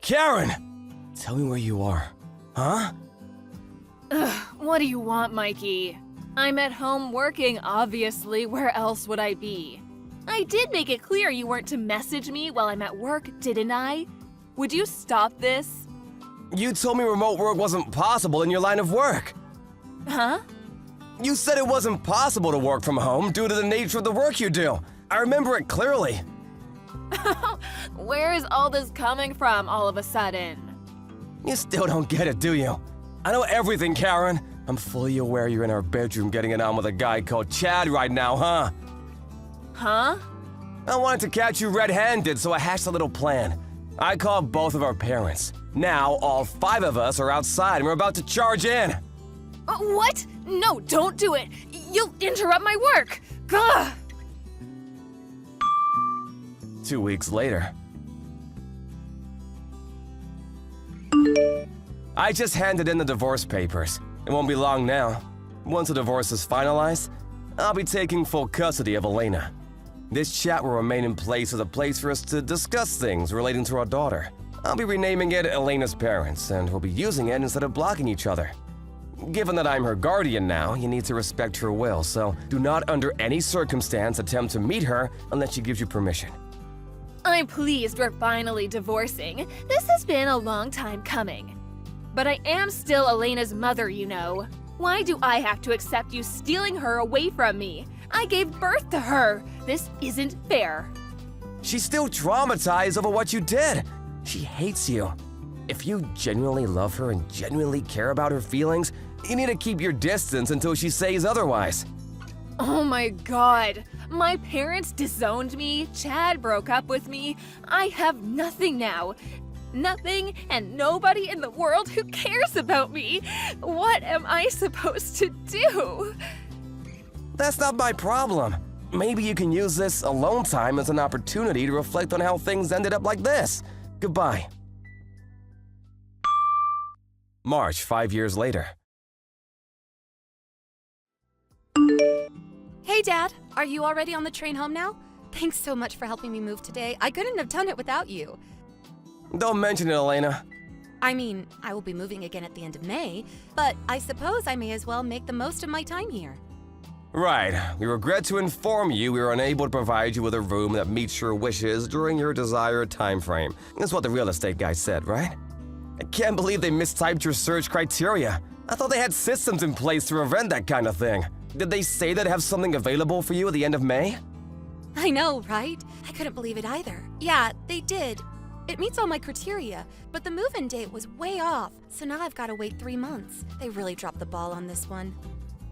Karen! Tell me where you are. Huh? Ugh, what do you want, Mikey? I'm at home working, obviously. Where else would I be? I did make it clear you weren't to message me while I'm at work, didn't I? Would you stop this? You told me remote work wasn't possible in your line of work. Huh? You said it wasn't possible to work from home due to the nature of the work you do. I remember it clearly. Where is all this coming from all of a sudden? You still don't get it, do you? I know everything, Karen. I'm fully aware you're in our bedroom getting it on with a guy called Chad right now, huh? Huh? I wanted to catch you red-handed, so I hatched a little plan. I called both of our parents. Now, all 5 of us are outside and we're about to charge in. What? No, don't do it. You'll interrupt my work. Gah! 2 weeks later. I just handed in the divorce papers. It won't be long now. Once the divorce is finalized, I'll be taking full custody of Elena. This chat will remain in place as a place for us to discuss things relating to our daughter. I'll be renaming it Elena's Parents, and we'll be using it instead of blocking each other. Given that I'm her guardian now, you need to respect her will, so do not under any circumstance attempt to meet her unless she gives you permission. I'm pleased we're finally divorcing. This has been a long time coming. But I am still Elena's mother, you know. Why do I have to accept you stealing her away from me? I gave birth to her. This isn't fair. She's still traumatized over what you did. She hates you. If you genuinely love her and genuinely care about her feelings, you need to keep your distance until she says otherwise. Oh my god. My parents disowned me. Chad broke up with me. I have nothing now. Nothing and nobody in the world who cares about me. What am I supposed to do? That's not my problem. Maybe you can use this alone time as an opportunity to reflect on how things ended up like this. Goodbye. March, 5 years later. Hey, Dad. Are you already on the train home now? Thanks so much for helping me move today. I couldn't have done it without you. Don't mention it, Elena. I mean, I will be moving again at the end of May, but I suppose I may as well make the most of my time here. Right. We regret to inform you we were unable to provide you with a room that meets your wishes during your desired time frame. That's what the real estate guy said, right? I can't believe they mistyped your search criteria. I thought they had systems in place to prevent that kind of thing. Did they say they'd have something available for you at the end of May? I know, right? I couldn't believe it either. Yeah, they did. It meets all my criteria, but the move-in date was way off, so now I've got to wait 3 months. They really dropped the ball on this one.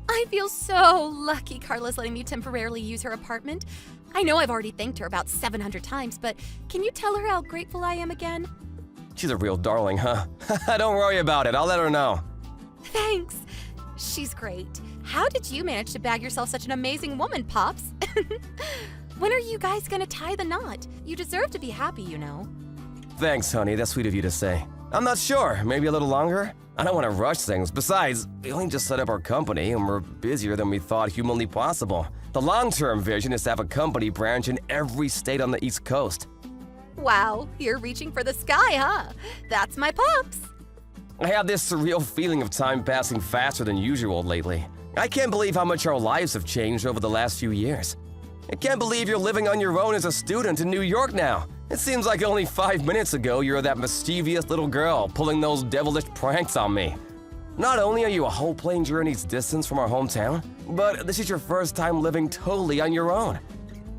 I feel so lucky Carla's letting me temporarily use her apartment. I know I've already thanked her about 700 times, but can you tell her how grateful I am again? She's a real darling, huh? Don't worry about it. I'll let her know. Thanks. She's great. How did you manage to bag yourself such an amazing woman, Pops? When are you guys gonna tie the knot? You deserve to be happy, you know. Thanks, honey. That's sweet of you to say. I'm not sure. Maybe a little longer? I don't want to rush things. Besides, we only just set up our company and we're busier than we thought humanly possible. The long-term vision is to have a company branch in every state on the East Coast. Wow, you're reaching for the sky, huh? That's my Pops. I have this surreal feeling of time passing faster than usual lately. I can't believe how much our lives have changed over the last few years. I can't believe you're living on your own as a student in New York now. It seems like only 5 minutes ago you were that mischievous little girl pulling those devilish pranks on me. Not only are you a whole plane journey's distance from our hometown, but this is your first time living totally on your own.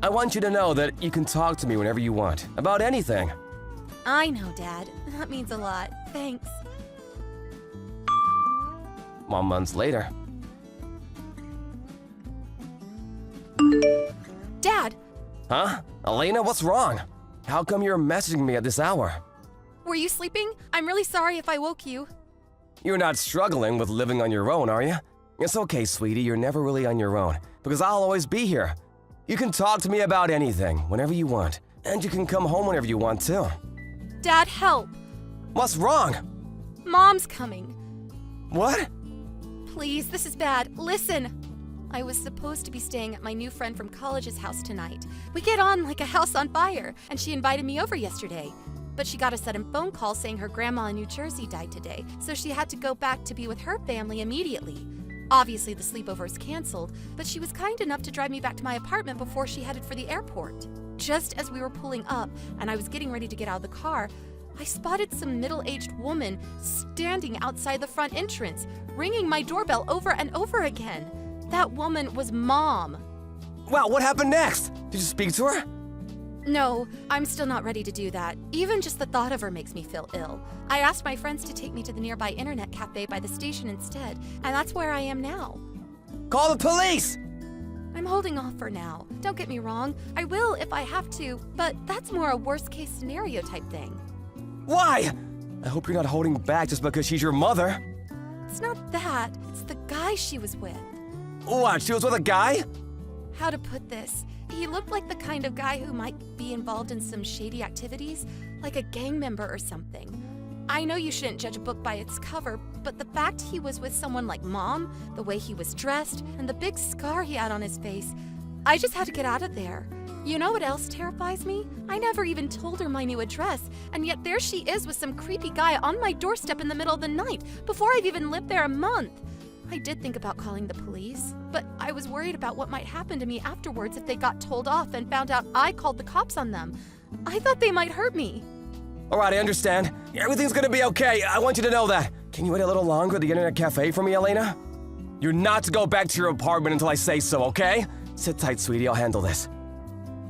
I want you to know that you can talk to me whenever you want, about anything. I know, Dad. That means a lot. Thanks. 1 month later. Dad! Huh? Elena, what's wrong? How come you're messaging me at this hour? Were you sleeping? I'm really sorry if I woke you. You're not struggling with living on your own, are you? It's okay, sweetie, you're never really on your own, because I'll always be here. You can talk to me about anything, whenever you want, and you can come home whenever you want, too. Dad, help! What's wrong? Mom's coming. What? Please, this is bad. Listen! I was supposed to be staying at my new friend from college's house tonight. We get on like a house on fire, and she invited me over yesterday. but she got a sudden phone call saying her grandma in New Jersey died today, so she had to go back to be with her family immediately. Obviously, the sleepover is canceled, but she was kind enough to drive me back to my apartment before she headed for the airport. Just as we were pulling up and I was getting ready to get out of the car, I spotted some middle-aged woman standing outside the front entrance, ringing my doorbell over and over again. That woman was Mom. Wow, what happened next? Did you speak to her? No, I'm still not ready to do that. Even just the thought of her makes me feel ill. I asked my friends to take me to the nearby internet cafe by the station instead, and that's where I am now. Call the police! I'm holding off for now. Don't get me wrong, I will if I have to, but that's more a worst-case scenario type thing. Why? I hope you're not holding back just because she's your mother. It's not that, it's the guy she was with. What, she was with a guy? How to put this? He looked like the kind of guy who might be involved in some shady activities, like a gang member or something. I know you shouldn't judge a book by its cover, but the fact he was with someone like Mom, the way he was dressed, and the big scar he had on his face, I just had to get out of there. You know what else terrifies me? I never even told her my new address, and yet there she is with some creepy guy on my doorstep in the middle of the night, before I've even lived there a month. I did think about calling the police, but I was worried about what might happen to me afterwards if they got told off and found out I called the cops on them. I thought they might hurt me. All right, I understand. Everything's gonna be okay. I want you to know that. Can you wait a little longer at the internet cafe for me, Elena? You're not to go back to your apartment until I say so, okay? Sit tight, sweetie. I'll handle this.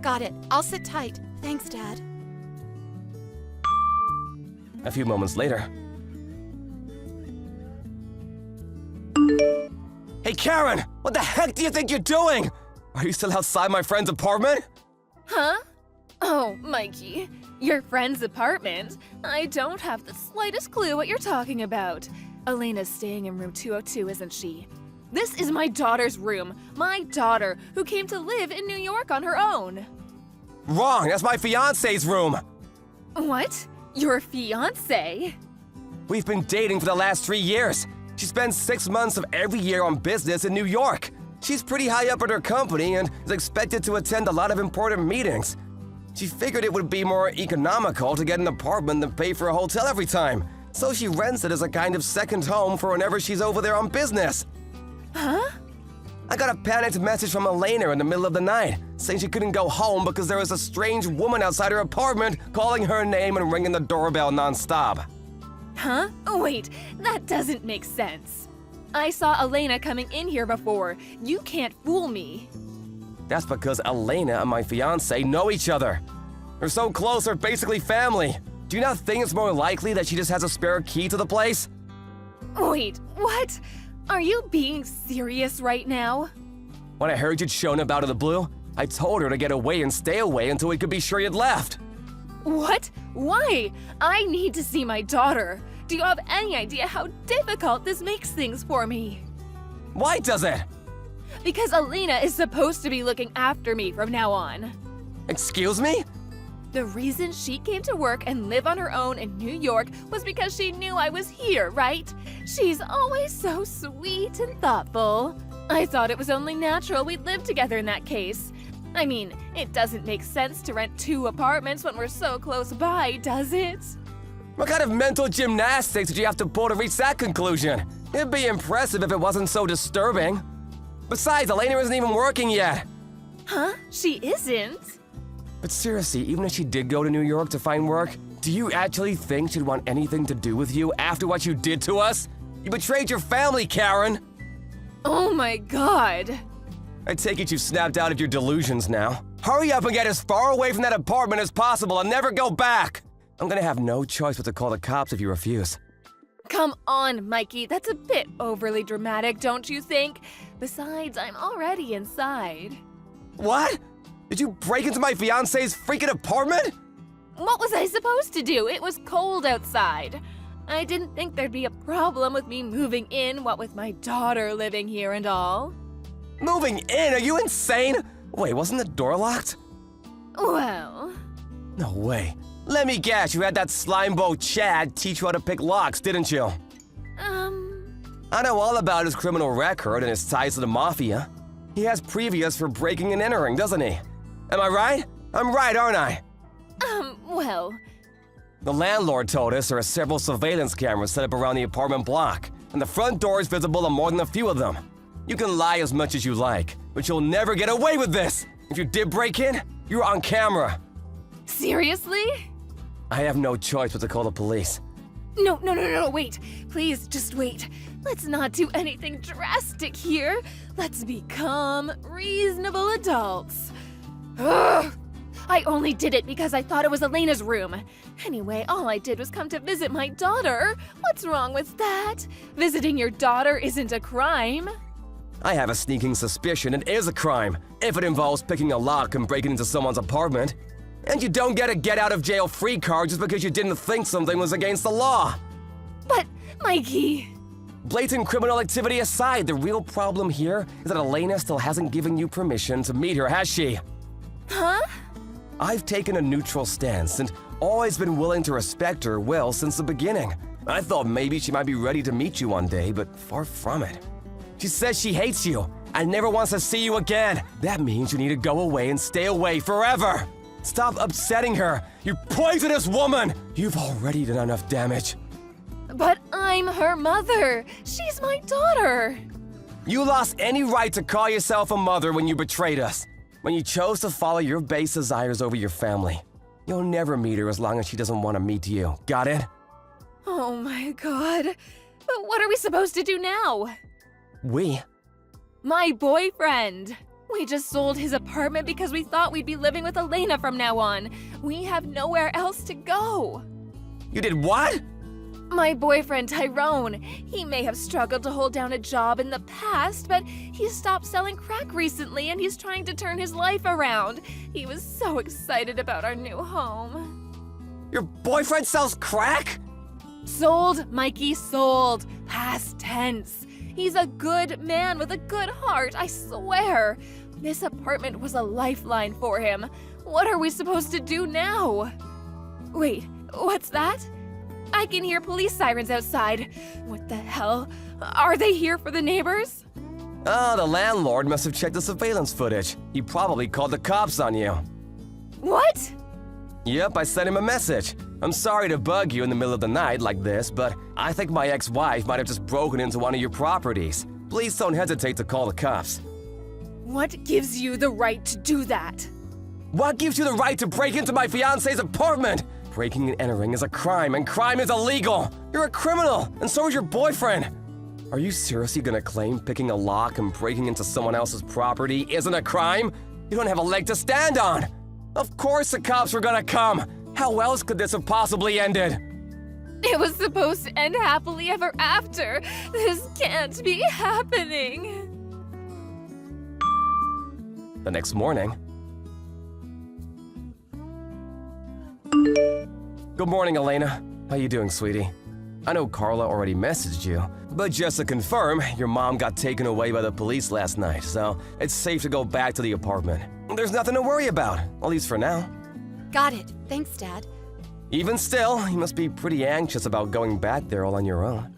Got it. I'll sit tight. Thanks, Dad. A few moments later. Hey, Karen! What the heck do you think you're doing? Are you still outside my friend's apartment? Huh? Oh, Mikey. Your friend's apartment? I don't have the slightest clue what you're talking about. Elena's staying in room 202, isn't she? This is my daughter's room. My daughter, who came to live in New York on her own. Wrong! That's my fiance's room! What? Your fiancé? We've been dating for the last 3 years. She spends 6 months of every year on business in New York. She's pretty high up in her company and is expected to attend a lot of important meetings. She figured it would be more economical to get an apartment than pay for a hotel every time. So she rents it as a kind of second home for whenever she's over there on business. Huh? I got a panicked message from Elena in the middle of the night, saying she couldn't go home because there was a strange woman outside her apartment calling her name and ringing the doorbell nonstop. Huh? Wait, that doesn't make sense. I saw Elena coming in here before. You can't fool me. That's because Elena and my fiancé know each other. They're so close, they're basically family. Do you not think it's more likely that she just has a spare key to the place? Wait, what? Are you being serious right now? When I heard you'd shown up out of the blue, I told her to get away and stay away until we could be sure you'd left. What? Why? I need to see my daughter. Do you have any idea how difficult this makes things for me? Why does it? Because Elena is supposed to be looking after me from now on. Excuse me? The reason she came to work and live on her own in New York was because she knew I was here, right? She's always so sweet and thoughtful. I thought it was only natural we'd live together in that case. I mean, it doesn't make sense to rent 2 apartments when we're so close by, does it? What kind of mental gymnastics did you have to pull to reach that conclusion? It'd be impressive if it wasn't so disturbing. Besides, Elena isn't even working yet. Huh? She isn't? But seriously, even if she did go to New York to find work, do you actually think she'd want anything to do with you after what you did to us? You betrayed your family, Karen! Oh my god. I take it you've snapped out of your delusions now. Hurry up and get as far away from that apartment as possible and never go back! I'm gonna have no choice but to call the cops if you refuse. Come on, Mikey, that's a bit overly dramatic, don't you think? Besides, I'm already inside. What? Did you break into my fiancé's freaking apartment? What was I supposed to do? It was cold outside. I didn't think there'd be a problem with me moving in, what with my daughter living here and all. Moving in? Are you insane? Wait, wasn't the door locked? Well... No way. Let me guess, you had that slimebo Chad teach you how to pick locks, didn't you? I know all about his criminal record and his ties to the mafia. He has previous for breaking and entering, doesn't he? Am I right? I'm right, aren't I? Well... The landlord told us there are several surveillance cameras set up around the apartment block, and the front door is visible on more than a few of them. You can lie as much as you like, but you'll never get away with this! If you did break in, you're on camera. Seriously? I have no choice but to call the police. No, wait. Please, just wait. Let's not do anything drastic here. Let's become reasonable adults. Ugh. I only did it because I thought it was Elena's room. Anyway, all I did was come to visit my daughter. What's wrong with that? Visiting your daughter isn't a crime. I have a sneaking suspicion it is a crime if it involves picking a lock and breaking into someone's apartment. And you don't get a get-out-of-jail-free card just because you didn't think something was against the law. But, Mikey… Blatant criminal activity aside, the real problem here is that Elena still hasn't given you permission to meet her, has she? Huh? I've taken a neutral stance and always been willing to respect her will since the beginning. I thought maybe she might be ready to meet you one day, but far from it. She says she hates you and never wants to see you again. That means you need to go away and stay away forever. Stop upsetting her, you poisonous woman! You've already done enough damage. But I'm her mother. She's my daughter. You lost any right to call yourself a mother when you betrayed us. When you chose to follow your base desires over your family. You'll never meet her as long as she doesn't want to meet you. Got it? Oh my god. But what are we supposed to do now? We? My boyfriend. We just sold his apartment because we thought we'd be living with Elena from now on. We have nowhere else to go. You did what? My boyfriend, Tyrone. He may have struggled to hold down a job in the past, but he stopped selling crack recently and he's trying to turn his life around. He was so excited about our new home. Your boyfriend sells crack? Sold, Mikey, sold. Past tense. He's a good man with a good heart, I swear. This apartment was a lifeline for him. What are we supposed to do now? Wait, what's that? I can hear police sirens outside. What the hell? Are they here for the neighbors? Oh, the landlord must have checked the surveillance footage. He probably called the cops on you. What? Yep, I sent him a message. I'm sorry to bug you in the middle of the night like this, but I think my ex-wife might have just broken into one of your properties. Please don't hesitate to call the cops. What gives you the right to do that? What gives you the right to break into my fiance's apartment? Breaking and entering is a crime, and crime is illegal. You're a criminal, and so is your boyfriend. Are you seriously gonna claim picking a lock and breaking into someone else's property isn't a crime? You don't have a leg to stand on. Of course the cops were gonna come. How else could this have possibly ended? It was supposed to end happily ever after. This can't be happening. The next morning. Good morning, Elena. How you doing, sweetie? I know Carla already messaged you, but just to confirm, your mom got taken away by the police last night, so it's safe to go back to the apartment. There's nothing to worry about, at least for now. Got it. Thanks, Dad. Even still, you must be pretty anxious about going back there all on your own.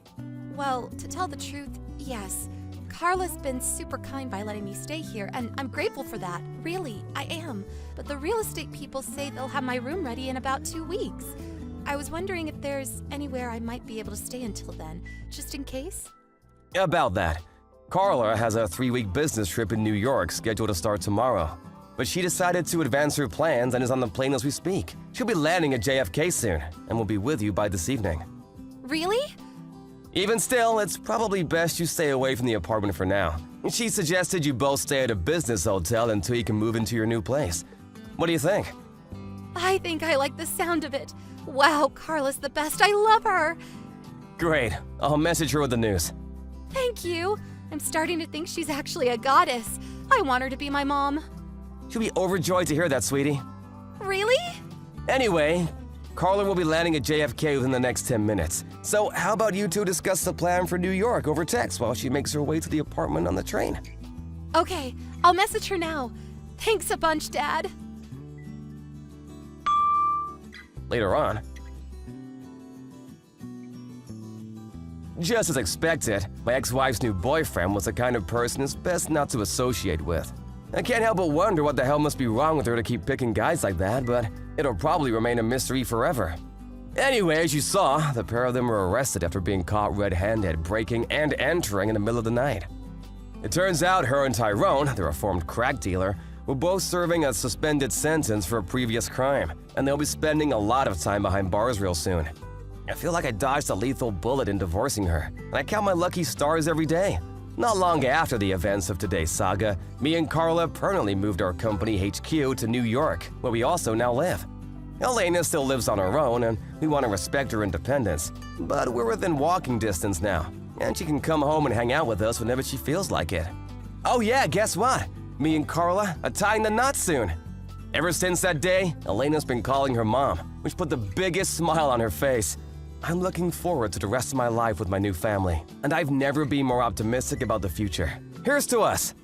Well, to tell the truth, yes. Carla's been super kind by letting me stay here, and I'm grateful for that. Really, I am. But the real estate people say they'll have my room ready in about 2 weeks. I was wondering if there's anywhere I might be able to stay until then, just in case? About that, Carla has a 3-week business trip in New York scheduled to start tomorrow. But she decided to advance her plans and is on the plane as we speak. She'll be landing at JFK soon, and will be with you by this evening. Really? Even still, it's probably best you stay away from the apartment for now. She suggested you both stay at a business hotel until you can move into your new place. What do you think? I think I like the sound of it. Wow, Carla's the best. I love her. Great. I'll message her with the news. Thank you. I'm starting to think she's actually a goddess. I want her to be my mom. She'll be overjoyed to hear that, sweetie. Really? Anyway, Carla will be landing at JFK within the next 10 minutes. So how about you two discuss the plan for New York over text while she makes her way to the apartment on the train? Okay, I'll message her now. Thanks a bunch, Dad. Later on. Just as expected, my ex-wife's new boyfriend was the kind of person it's best not to associate with. I can't help but wonder what the hell must be wrong with her to keep picking guys like that, but it'll probably remain a mystery forever. Anyway, as you saw, the pair of them were arrested after being caught red-handed breaking and entering in the middle of the night. It turns out her and Tyrone, the reformed crack dealer, were both serving a suspended sentence for a previous crime, and they'll be spending a lot of time behind bars real soon. I feel like I dodged a lethal bullet in divorcing her, and I count my lucky stars every day. Not long after the events of today's saga, me and Carla permanently moved our company HQ to New York, where we also now live. Elena still lives on her own, and we want to respect her independence, but we're within walking distance now, and she can come home and hang out with us whenever she feels like it. Oh yeah, guess what? Me and Carla are tying the knot soon. Ever since that day, Elena's been calling her mom, which put the biggest smile on her face. I'm looking forward to the rest of my life with my new family, and I've never been more optimistic about the future. Here's to us!